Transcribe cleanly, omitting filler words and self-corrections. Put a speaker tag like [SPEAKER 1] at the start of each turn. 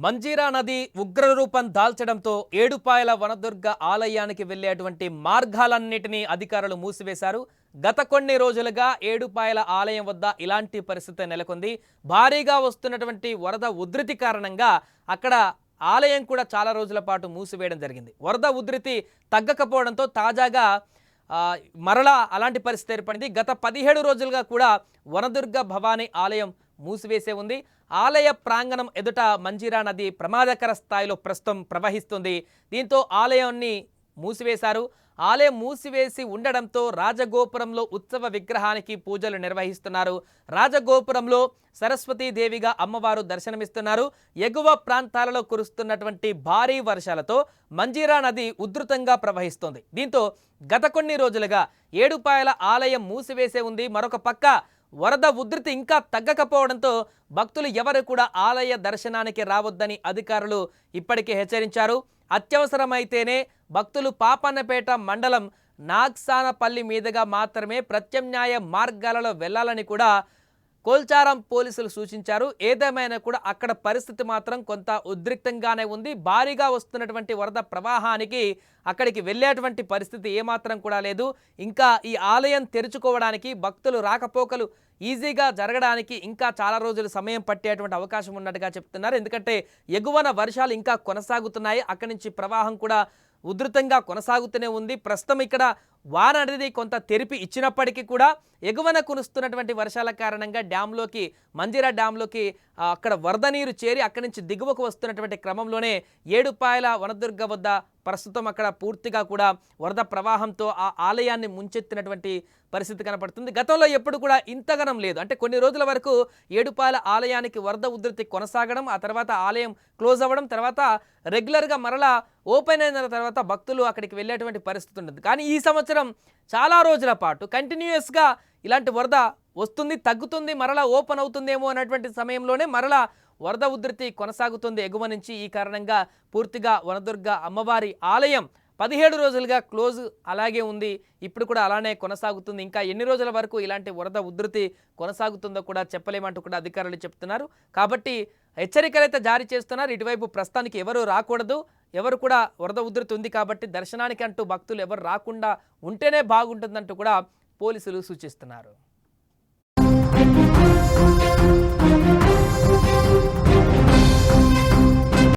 [SPEAKER 1] మంజీరా నది ఉగ్రరూపం దాల్చడంతో ఏడుపాయల వనదుర్గ ఆలయానికి వెళ్లేటువంటి మార్గాలన్నిటినీ అధికారులు మూసివేశారు. గత కొన్ని రోజులుగా ఏడుపాయల ఆలయం వద్ద ఇలాంటి పరిస్థితి నెలకొంది. భారీగా వస్తున్నటువంటి వరద ఉధృతి కారణంగా అక్కడ ఆలయం కూడా చాలా రోజుల పాటు మూసివేయడం జరిగింది. వరద ఉధృతి తగ్గకపోవడంతో తాజాగా మరలా అలాంటి పరిస్థితి ఏర్పడింది. గత 17 రోజులుగా కూడా వనదుర్గ భవానీ ఆలయం మూసివేసే ఉంది. ఆలయ ప్రాంగణం ఎదుట మంజీరా నది ప్రమాదకర స్థాయిలో ప్రస్తుతం ప్రవహిస్తుంది. దీంతో ఆలయాన్ని మూసివేశారు. ఆలయం మూసివేసి ఉండడంతో రాజగోపురంలో ఉత్సవ విగ్రహానికి పూజలు నిర్వహిస్తున్నారు. రాజగోపురంలో సరస్వతీదేవిగా అమ్మవారు దర్శనమిస్తున్నారు. ఎగువ ప్రాంతాలలో కురుస్తున్నటువంటి భారీ వర్షాలతో మంజీరా నది ఉధృతంగా ప్రవహిస్తోంది. దీంతో గత కొన్ని రోజులుగా ఏడుపాయల ఆలయం మూసివేసే ఉంది. మరొక పక్క వరద ఉధృతి ఇంకా తగ్గకపోవడంతో భక్తులు ఎవరు కూడా ఆలయ దర్శనానికి రావద్దని అధికారులు ఇప్పటికే హెచ్చరించారు. అత్యవసరమైతేనే భక్తులు పాపన్నపేట మండలం నాగ్సానపల్లి మీదుగా మాత్రమే ప్రత్యామ్నాయ మార్గాలలో వెళ్లాలని కూడా కోల్చారం పోలీసులు సూచించారు. ఏదేమైనా కూడా అక్కడ పరిస్థితి మాత్రం కొంత ఉద్రిక్తంగానే ఉంది. భారీగా వస్తున్నటువంటి వరద ప్రవాహానికి అక్కడికి వెళ్ళేటువంటి పరిస్థితి ఏమాత్రం కూడా లేదు. ఇంకా ఈ ఆలయం తెరుచుకోవడానికి భక్తులు రాకపోకలు ఈజీగా జరగడానికి ఇంకా చాలా రోజులు సమయం పట్టేటువంటి అవకాశం ఉన్నట్టుగా చెప్తున్నారు. ఎందుకంటే ఎగువన వర్షాలు ఇంకా కొనసాగుతున్నాయి. అక్కడి నుంచి ప్రవాహం కూడా ఉధృతంగా కొనసాగుతూనే ఉంది. ప్రస్తుతం ఇక్కడ వాన అనేది కొంత తెరిపి ఇచ్చినప్పటికీ కూడా ఎగువన కురుస్తున్నటువంటి వర్షాల కారణంగా డ్యాంలోకి మంజీరా డ్యాంలోకి అక్కడ వరద నీరు చేరి అక్కడి నుంచి దిగువకు వస్తున్నటువంటి క్రమంలోనే ఏడుపాయల వనదుర్గ వద్ద ప్రస్తుతం అక్కడ పూర్తిగా కూడా వరద ప్రవాహంతో ఆ ఆలయాన్ని ముంచెత్తినటువంటి పరిస్థితి కనపడుతుంది. గతంలో ఎప్పుడు కూడా ఇంతగనం లేదు. అంటే కొన్ని రోజుల వరకు ఏడుపాయల ఆలయానికి వరద ఉధృతి కొనసాగడం, ఆ తర్వాత ఆలయం క్లోజ్ అవ్వడం, తర్వాత రెగ్యులర్గా మరలా ఓపెన్ అయిన తర్వాత భక్తులు అక్కడికి వెళ్ళేటువంటి పరిస్థితి ఉంటుంది. కానీ ఈ సంవత్సరం చాలా రోజుల పాటు కంటిన్యూస్గా ఇలాంటి వరద వస్తుంది, తగ్గుతుంది, మరలా ఓపెన్ అవుతుందేమో అన్నటువంటి సమయంలోనే మరలా వరద ఉధృతి కొనసాగుతుంది ఎగువ నుంచి. ఈ కారణంగా పూర్తిగా వనదుర్గ అమ్మవారి ఆలయం 17 రోజులుగా క్లోజ్ అలాగే ఉంది. ఇప్పుడు కూడా అలానే కొనసాగుతుంది. ఇంకా ఎన్ని రోజుల వరకు ఇలాంటి వరద ఉధృతి కొనసాగుతుందో కూడా చెప్పలేమంటూ కూడా అధికారులు చెప్తున్నారు. కాబట్టి హెచ్చరికలు అయితే జారీ చేస్తున్నారు. ఇటువైపు ప్రస్తుతానికి ఎవరు రాకూడదు, ఎవరు కూడా వరద ఉధృతి ఉంది కాబట్టి దర్శనానికి అంటూ భక్తులు ఎవరు రాకుండా ఉంటేనే బాగుంటుందంటూ కూడా పోలీసులు సూచిస్తున్నారు.